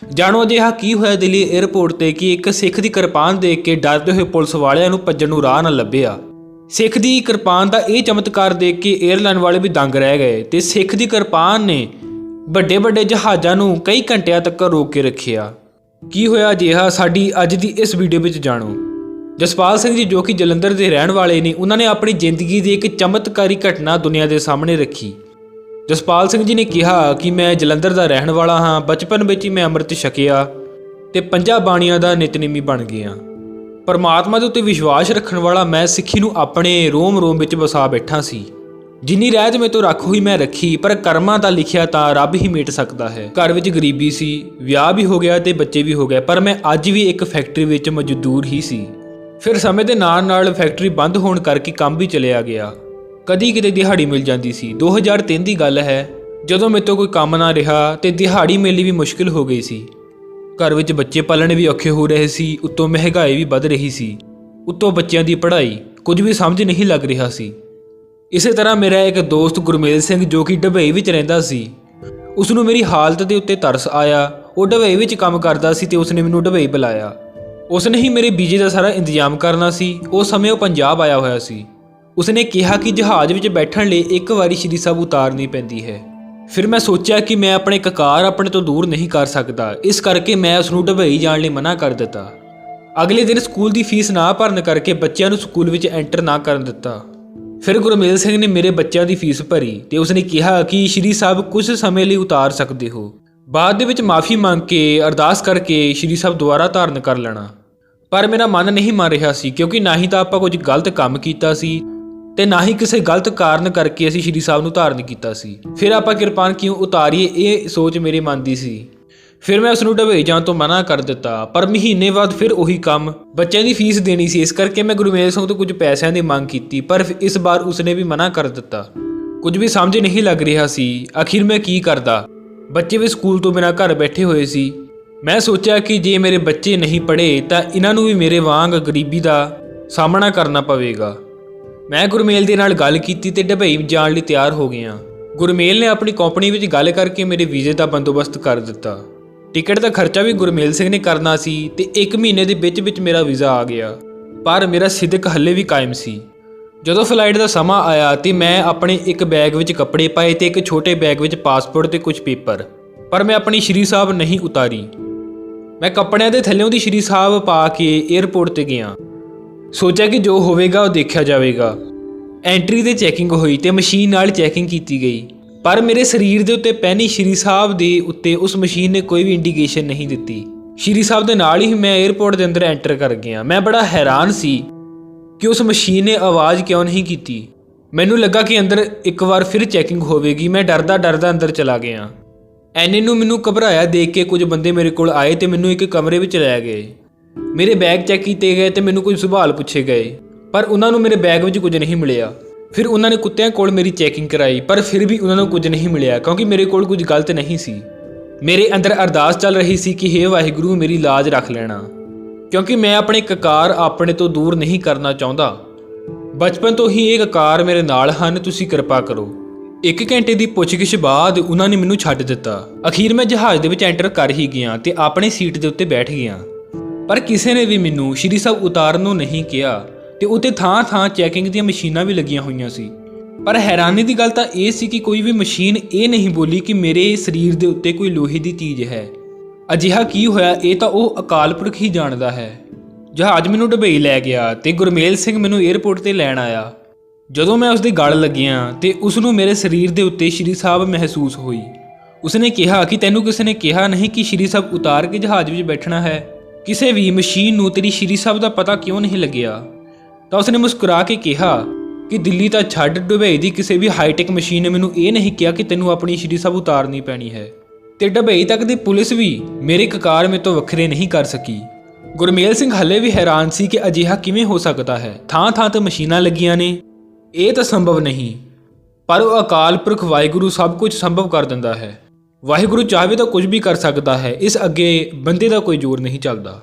ਜਾਣੋ ਅਜਿਹਾ ਕੀ ਹੋਇਆ ਦਿੱਲੀ ਏਅਰਪੋਰਟ ਤੇ ਕਿ ਇੱਕ ਸਿੱਖ ਦੀ ਕਿਰਪਾਨ ਦੇਖ ਕੇ ਡਰਦੇ ਹੋਏ ਪੁਲਿਸ ਵਾਲਿਆਂ ਨੂੰ ਭੱਜਣ ਨੂੰ ਰਾਹ ਨਾ ਲੱਭਿਆ। ਸਿੱਖ ਦੀ ਕਿਰਪਾਨ ਦਾ ਇਹ ਚਮਤਕਾਰ ਦੇਖ ਕੇ 에ਅਰਲਾਈਨ ਵਾਲੇ ਵੀ ਦੰਗ ਰਹਿ ਗਏ ਤੇ ਸਿੱਖ ਦੀ ਕਿਰਪਾਨ ਨੇ ਵੱਡੇ ਵੱਡੇ ਜਹਾਜ਼ਾਂ ਨੂੰ ਕਈ ਘੰਟਿਆਂ ਤੱਕ ਰੋਕ ਕੇ ਰੱਖਿਆ। ਕੀ ਹੋਇਆ ਅਜਿਹਾ ਸਾਡੀ ਅੱਜ ਦੀ ਇਸ ਵੀਡੀਓ ਵਿੱਚ ਜਾਣੋ। ਜਸਪਾਲ ਸਿੰਘ ਜੀ ਜੋ ਕਿ ਜਲੰਧਰ ਦੇ ਰਹਿਣ ਵਾਲੇ ਨੇ, ਉਹਨਾਂ ਨੇ ਆਪਣੀ ਜ਼ਿੰਦਗੀ ਦੀ ਇੱਕ ਚਮਤਕਾਰੀ ਘਟਨਾ ਦੁਨੀਆ ਦੇ ਸਾਹਮਣੇ ਰੱਖੀ। ਜਸਪਾਲ ਸਿੰਘ ਜੀ ਨੇ ਕਿਹਾ ਕਿ ਮੈਂ ਜਲੰਧਰ ਦਾ ਰਹਿਣ ਵਾਲਾ ਹਾਂ, ਬਚਪਨ ਵਿੱਚ ਹੀ ਮੈਂ ਅੰਮ੍ਰਿਤ ਛਕਿਆ ਤੇ 5 ਬਾਣੀਆਂ ਦਾ ਨਿਤਨੇਮੀ ਬਣ ਗਿਆ। ਪਰਮਾਤਮਾ ਦੇ ਉੱਤੇ ਵਿਸ਼ਵਾਸ ਰੱਖਣ ਵਾਲਾ ਮੈਂ ਸਿੱਖੀ ਨੂੰ ਆਪਣੇ ਰੋਮ ਰੋਮ ਵਿੱਚ ਵਸਾ ਬੈਠਾ ਸੀ। ਜਿੰਨੀ ਰਹਿਤ ਮੇਰੇ ਤੋਂ ਰੱਖ ਹੋਈ ਮੈਂ ਰੱਖੀ, ਪਰ ਕਰਮਾਂ ਦਾ ਲਿਖਿਆ ਤਾਂ ਰੱਬ ਹੀ ਮੇਟ ਸਕਦਾ ਹੈ। ਘਰ ਵਿੱਚ ਗਰੀਬੀ ਸੀ, ਵਿਆਹ ਵੀ ਹੋ ਗਿਆ ਤੇ ਬੱਚੇ ਵੀ ਹੋ ਗਏ, ਪਰ ਮੈਂ ਅੱਜ ਵੀ ਇੱਕ ਫੈਕਟਰੀ ਵਿੱਚ ਮਜ਼ਦੂਰ ਹੀ ਸੀ। ਫਿਰ ਸਮੇਂ ਦੇ ਨਾਲ ਨਾਲ ਫੈਕਟਰੀ ਬੰਦ ਹੋਣ ਕਰਕੇ ਕੰਮ ਵੀ ਚਲਿਆ ਗਿਆ। ਕਦੀ ਕਿਤੇ ਦਿਹਾੜੀ ਮਿਲ ਜਾਂਦੀ ਸੀ। 2003 ਦੀ ਗੱਲ ਹੈ, ਜਦੋਂ ਮੇਰੇ ਤੋਂ ਕੋਈ ਕੰਮ ਨਾ ਰਿਹਾ ਤੇ ਦਿਹਾੜੀ ਮਿਲਣੀ ਵੀ ਮੁਸ਼ਕਿਲ ਹੋ ਗਈ ਸੀ। ਘਰ ਵਿੱਚ ਬੱਚੇ ਪਾਲਣੇ ਵੀ ਔਖੇ ਹੋ ਰਹੇ ਸੀ, ਉੱਤੋਂ ਮਹਿੰਗਾਈ ਵੀ ਵੱਧ ਰਹੀ ਸੀ, ਉੱਤੋਂ ਬੱਚਿਆਂ ਦੀ ਪੜ੍ਹਾਈ, ਕੁਝ ਵੀ ਸਮਝ ਨਹੀਂ ਲੱਗ ਰਿਹਾ ਸੀ। ਇਸੇ ਤਰ੍ਹਾਂ ਮੇਰਾ ਇੱਕ ਦੋਸਤ ਗੁਰਮੇਲ ਸਿੰਘ ਜੋ ਕਿ ਦੁਬਈ ਵਿੱਚ ਰਹਿੰਦਾ ਸੀ, ਉਸ ਨੂੰ ਮੇਰੀ ਹਾਲਤ ਦੇ ਉੱਤੇ ਤਰਸ ਆਇਆ। ਉਹ ਦੁਬਈ ਵਿੱਚ ਕੰਮ ਕਰਦਾ ਸੀ ਤੇ ਉਸਨੇ ਮੈਨੂੰ ਦੁਬਈ ਬੁਲਾਇਆ। ਉਸਨੇ ਹੀ ਮੇਰੇ ਵੀਜ਼ੇ ਦਾ ਸਾਰਾ ਇੰਤਜ਼ਾਮ ਕਰਨਾ ਸੀ। ਉਸ ਸਮੇਂ ਉਹ ਪੰਜਾਬ ਆਇਆ ਹੋਇਆ ਸੀ। ਉਸਨੇ ਕਿਹਾ ਕਿ ਜਹਾਜ਼ ਵਿੱਚ ਬੈਠਣ ਲਈ ਇੱਕ ਵਾਰੀ ਸ਼੍ਰੀ ਸਾਹਿਬ ਉਤਾਰਨੀ ਪੈਂਦੀ ਹੈ। ਫਿਰ ਮੈਂ ਸੋਚਿਆ ਕਿ ਮੈਂ ਆਪਣੇ ਕਕਾਰ ਆਪਣੇ ਤੋਂ ਦੂਰ ਨਹੀਂ ਕਰ ਸਕਦਾ, ਇਸ ਕਰਕੇ ਮੈਂ ਉਸ ਨੂੰ ਦੁਬਈ ਜਾਣ ਲਈ ਮਨਾ ਕਰ ਦਿੱਤਾ। ਅਗਲੇ ਦਿਨ ਸਕੂਲ ਦੀ ਫੀਸ ਨਾ ਭਰਨ ਕਰਕੇ ਬੱਚਿਆਂ ਨੂੰ ਸਕੂਲ ਵਿੱਚ ਐਂਟਰ ਨਾ ਕਰਨ ਦਿੱਤਾ। ਫਿਰ ਗੁਰਮੇਲ ਸਿੰਘ ਨੇ ਮੇਰੇ ਬੱਚਿਆਂ ਦੀ ਫੀਸ ਭਰੀ ਤੇ ਉਸਨੇ ਕਿਹਾ ਕਿ ਸ਼੍ਰੀ ਸਾਹਿਬ ਕੁਝ ਸਮੇਂ ਲਈ ਉਤਾਰ ਸਕਦੇ ਹੋ, ਬਾਅਦ ਦੇ ਵਿੱਚ ਮਾਫੀ ਮੰਗ ਕੇ ਅਰਦਾਸ ਕਰਕੇ ਸ਼੍ਰੀ ਸਾਹਿਬ ਦੁਬਾਰਾ ਧਾਰਨ ਕਰ ਲੈਣਾ। ਪਰ ਮੇਰਾ ਮਨ ਨਹੀਂ ਮੰਨ ਰਿਹਾ ਸੀ, ਕਿਉਂਕਿ ਨਾ ਹੀ ਤਾਂ ਆਪਾਂ ਕੁਝ ਗਲਤ ਕੰਮ ਕੀਤਾ ਸੀ ਤੇ ਨਾ ਹੀ ਕਿਸੇ ਗਲਤ ਕਾਰਨ ਕਰਕੇ ਅਸੀਂ ਸ਼੍ਰੀ ਸਾਹਿਬ ਨੂੰ ਧਾਰਨ ਕੀਤਾ ਸੀ। ਫਿਰ ਆਪਾਂ ਕਿਰਪਾਨ ਕਿਉਂ ਉਤਾਰੀਏ, ਇਹ ਸੋਚ ਮੇਰੇ ਮਨ ਦੀ ਸੀ। ਫਿਰ ਮੈਂ ਉਸ ਨੂੰ ਦੁਬਈ ਜਾਣ ਤੋਂ ਮਨਾ ਕਰ ਦਿੱਤਾ। ਪਰ ਮਹੀਨੇ ਬਾਅਦ ਫਿਰ ਉਹੀ ਕੰਮ, ਬੱਚਿਆਂ ਦੀ ਫੀਸ ਦੇਣੀ ਸੀ, ਇਸ ਕਰਕੇ ਮੈਂ ਗੁਰਮੇਲ ਸਿੰਘ ਤੋਂ ਕੁਝ ਪੈਸਿਆਂ ਦੀ ਮੰਗ ਕੀਤੀ, ਪਰ ਇਸ ਵਾਰ ਉਸਨੇ ਵੀ ਮਨਾ ਕਰ ਦਿੱਤਾ। ਕੁਝ ਵੀ ਸਮਝ ਨਹੀਂ ਲੱਗ ਰਿਹਾ ਸੀ। ਆਖਿਰ ਮੈਂ ਕੀ ਕਰਦਾ। ਬੱਚੇ ਵੀ ਸਕੂਲ ਤੋਂ ਬਿਨਾਂ ਘਰ ਬੈਠੇ ਹੋਏ ਸੀ। ਮੈਂ ਸੋਚਿਆ ਕਿ ਜੇ ਮੇਰੇ ਬੱਚੇ ਨਹੀਂ ਪੜ੍ਹੇ ਤਾਂ ਇਹਨਾਂ ਨੂੰ ਵੀ ਮੇਰੇ ਵਾਂਗ ਗਰੀਬੀ ਦਾ ਸਾਹਮਣਾ ਕਰਨਾ ਪਵੇਗਾ। ਮੈਂ ਗੁਰਮੇਲ ਦੇ ਨਾਲ ਗੱਲ ਕੀਤੀ ਤੇ ਦੁਬਈ ਜਾਣ ਲਈ ਤਿਆਰ ਹੋ ਗਿਆ। ਗੁਰਮੇਲ ਨੇ ਆਪਣੀ ਕੰਪਨੀ ਵਿੱਚ ਗੱਲ ਕਰਕੇ ਮੇਰੇ ਵੀਜ਼ੇ ਦਾ ਬੰਦੋਬਸਤ ਕਰ ਦਿੱਤਾ। ਟਿਕਟ ਦਾ ਖਰਚਾ ਵੀ ਗੁਰਮੇਲ ਸਿੰਘ ਨੇ ਕਰਨਾ ਸੀ ਤੇ 1 ਮਹੀਨੇ ਦੇ ਵਿੱਚ ਮੇਰਾ ਵੀਜ਼ਾ ਆ ਗਿਆ। ਪਰ ਮੇਰਾ ਸਿਦਕ ਹੱਲੇ ਵੀ ਕਾਇਮ ਸੀ। ਜਦੋਂ ਫਲਾਈਟ ਦਾ ਸਮਾਂ ਆਇਆ ਤੇ ਮੈਂ ਆਪਣੇ ਇੱਕ ਬੈਗ ਵਿੱਚ ਕੱਪੜੇ ਪਾਏ ਤੇ ਇੱਕ ਛੋਟੇ ਬੈਗ ਵਿੱਚ ਪਾਸਪੋਰਟ ਤੇ ਕੁਝ ਪੇਪਰ, ਪਰ ਮੈਂ ਆਪਣੀ ਸ਼੍ਰੀ ਸਾਹਿਬ ਨਹੀਂ ਉਤਾਰੀ। ਮੈਂ ਕੱਪੜਿਆਂ ਦੇ ਥੱਲਿਓਂ ਦੀ ਸ਼੍ਰੀ ਸਾਹਿਬ ਪਾ ਕੇ ਏਅਰਪੋਰਟ ਤੇ ਗਿਆ। ਸੋਚਿਆ ਕਿ ਜੋ ਹੋਵੇਗਾ ਉਹ ਦੇਖਿਆ ਜਾਵੇਗਾ। ਐਂਟਰੀ ਤੇ ਚੈਕਿੰਗ ਹੋਈ ਤੇ ਮਸ਼ੀਨ ਨਾਲ ਚੈਕਿੰਗ ਕੀਤੀ ਗਈ, ਪਰ ਮੇਰੇ ਸਰੀਰ ਦੇ ਉੱਤੇ ਪਹਿਨੀ ਸ਼੍ਰੀ ਸਾਹਿਬ ਦੇ ਉੱਤੇ ਉਸ ਮਸ਼ੀਨ ਨੇ ਕੋਈ ਵੀ ਇੰਡੀਕੇਸ਼ਨ ਨਹੀਂ ਦਿੱਤੀ। ਸ਼੍ਰੀ ਸਾਹਿਬ ਦੇ ਨਾਲ ਹੀ ਮੈਂ ਏਅਰਪੋਰਟ ਦੇ ਅੰਦਰ ਐਂਟਰ ਕਰ ਗਿਆ। ਮੈਂ ਬੜਾ ਹੈਰਾਨ ਸੀ ਕਿ ਉਸ ਮਸ਼ੀਨ ਨੇ ਆਵਾਜ਼ ਕਿਉਂ ਨਹੀਂ ਕੀਤੀ। ਮੈਨੂੰ ਲੱਗਾ ਕਿ ਅੰਦਰ ਇੱਕ ਵਾਰ ਫਿਰ ਚੈਕਿੰਗ ਹੋਵੇਗੀ। ਮੈਂ ਡਰਦਾ ਡਰਦਾ ਅੰਦਰ ਚਲਾ ਗਿਆ। ਐਨੇ ਨੂੰ ਮੈਨੂੰ ਘਬਰਾਇਆ ਦੇਖ ਕੇ ਕੁਝ ਬੰਦੇ ਮੇਰੇ ਕੋਲ ਆਏ ਤੇ ਮੈਨੂੰ ਇੱਕ ਕਮਰੇ ਵਿੱਚ ਲੈ ਗਏ। ਮੇਰੇ ਬੈਗ ਚੈੱਕ ਕੀਤੇ ਗਏ ਤੇ ਮੈਨੂੰ ਕੁਝ ਸਵਾਲ ਪੁੱਛੇ ਗਏ, ਪਰ ਉਹਨਾਂ ਨੂੰ ਮੇਰੇ ਬੈਗ ਵਿੱਚ ਕੁਝ ਨਹੀਂ ਮਿਲਿਆ। ਫਿਰ ਉਹਨਾਂ ਨੇ ਕੁੱਤਿਆਂ ਕੋਲ ਮੇਰੀ ਚੈਕਿੰਗ ਕਰਾਈ, ਪਰ ਫਿਰ ਵੀ ਉਹਨਾਂ ਨੂੰ ਕੁਝ ਨਹੀਂ ਮਿਲਿਆ, ਕਿਉਂਕਿ ਮੇਰੇ ਕੋਲ ਕੁਝ ਗਲਤ ਨਹੀਂ ਸੀ। ਮੇਰੇ ਅੰਦਰ ਅਰਦਾਸ ਚੱਲ ਰਹੀ ਸੀ ਕਿ ਹੇ ਵਾਹਿਗੁਰੂ ਮੇਰੀ ਲਾਜ ਰੱਖ ਲੈਣਾ, ਕਿਉਂਕਿ ਮੈਂ ਆਪਣੇ ਕਕਾਰ ਆਪਣੇ ਤੋਂ ਦੂਰ ਨਹੀਂ ਕਰਨਾ ਚਾਹੁੰਦਾ। ਬਚਪਨ ਤੋਂ ਹੀ ਇਹ ਕਕਾਰ ਮੇਰੇ ਨਾਲ ਹਨ, ਤੁਸੀਂ ਕਿਰਪਾ ਕਰੋ। 1 ਘੰਟੇ ਦੀ ਪੁੱਛਗਿੱਛ ਬਾਅਦ ਉਹਨਾਂ ਨੇ ਮੈਨੂੰ ਛੱਡ ਦਿੱਤਾ। ਅਖੀਰ ਮੈਂ ਜਹਾਜ਼ ਦੇ ਵਿੱਚ ਐਂਟਰ ਕਰ ਹੀ ਗਿਆ ਤੇ ਆਪਣੀ ਸੀਟ ਦੇ ਉੱਤੇ ਬੈਠ ਗਿਆ, ਪਰ ਕਿਸੇ ਨੇ ਵੀ ਮੈਨੂੰ ਸ਼੍ਰੀ ਸਾਹਿਬ ਉਤਾਰਨ ਨੂੰ ਨਹੀਂ ਕਿਹਾ ਤੇ ਉੱਤੇ ਥਾਂ ਥਾਂ ਚੈਕਿੰਗ ਦੀਆਂ ਮਸ਼ੀਨਾਂ ਵੀ ਲੱਗੀਆਂ ਹੋਈਆਂ ਸੀ। ਪਰ ਹੈਰਾਨੀ ਦੀ ਗੱਲ ਤਾਂ ਇਹ ਸੀ ਕਿ ਕੋਈ ਵੀ ਮਸ਼ੀਨ ਇਹ ਨਹੀਂ ਬੋਲੀ ਕਿ ਮੇਰੇ ਸਰੀਰ ਦੇ ਉੱਤੇ ਕੋਈ ਲੋਹੇ ਦੀ ਚੀਜ਼ ਹੈ। ਅਜਿਹਾ ਕੀ ਹੋਇਆ, ਇਹ ਤਾਂ ਉਹ ਅਕਾਲ ਪੁਰਖ ਹੀ ਜਾਣਦਾ ਹੈ। ਜਹਾਜ਼ ਮੈਨੂੰ ਦੁਬਈ ਲੈ ਗਿਆ ਤੇ ਗੁਰਮੇਲ ਸਿੰਘ ਮੈਨੂੰ ਏਅਰਪੋਰਟ ਤੇ ਲੈਣ ਆਇਆ। ਜਦੋਂ ਮੈਂ ਉਸਦੇ ਗਲ ਲੱਗਿਆ ਤੇ ਉਸ ਨੂੰ ਮੇਰੇ ਸਰੀਰ ਦੇ ਉੱਤੇ ਸ਼੍ਰੀ ਸਾਹਿਬ ਮਹਿਸੂਸ ਹੋਈ। ਉਸਨੇ ਕਿਹਾ ਕਿ ਤੈਨੂੰ ਕਿਸੇ ਨੇ ਕਿਹਾ ਨਹੀਂ ਕਿ ਸ਼੍ਰੀ ਸਾਹਿਬ ਉਤਾਰ ਕੇ ਜਹਾਜ਼ ਵਿੱਚ ਬੈਠਣਾ ਹੈ? ਕਿਸੇ ਵੀ ਮਸ਼ੀਨ ਨੂੰ ਤੇਰੀ ਸ਼੍ਰੀ ਸਾਹਿਬ ਦਾ ਪਤਾ ਕਿਉਂ ਨਹੀਂ ਲੱਗਿਆ? ਤਾਂ ਉਸਨੇ ਮੁਸਕਰਾ ਕੇ ਕਿਹਾ ਕਿ ਦਿੱਲੀ ਤਾਂ ਛੱਡ, ਦੁਬਈ ਦੀ ਕਿਸੇ ਵੀ ਹਾਈਟੈਕ ਮਸ਼ੀਨ ਨੇ ਮੈਨੂੰ ਇਹ ਨਹੀਂ ਕਿਹਾ ਕਿ ਤੈਨੂੰ ਆਪਣੀ ਸ਼੍ਰੀ ਸਾਹਿਬ ਉਤਾਰਨੀ ਪੈਣੀ ਹੈ। ਤੇ ਦੁਬਈ ਤੱਕ ਦੀ ਪੁਲਿਸ ਵੀ ਮੇਰੇ ਕਕਾਰ ਮੇਰੇ ਤੋਂ ਵੱਖਰੇ ਨਹੀਂ ਕਰ ਸਕੀ। ਗੁਰਮੇਲ ਸਿੰਘ ਹੱਲੇ ਵੀ ਹੈਰਾਨ ਸੀ ਕਿ ਅਜਿਹਾ ਕਿਵੇਂ ਹੋ ਸਕਦਾ ਹੈ। ਥਾਂ ਥਾਂ ਤੇ ਮਸ਼ੀਨਾਂ ਲੱਗੀਆਂ ਨੇ, ਇਹ ਤਾਂ ਸੰਭਵ ਨਹੀਂ। ਪਰ ਉਹ ਅਕਾਲ ਪੁਰਖ ਵਾਹਿਗੁਰੂ ਸਭ ਕੁਝ ਸੰਭਵ ਕਰ ਦਿੰਦਾ ਹੈ। ਵਾਹਿਗੁਰੂ ਚਾਹਵੇ ਤਾਂ ਕੁਝ ਵੀ ਕਰ ਸਕਦਾ ਹੈ। ਇਸ ਅੱਗੇ ਬੰਦੇ ਦਾ ਕੋਈ ਜ਼ੋਰ ਨਹੀਂ ਚੱਲਦਾ।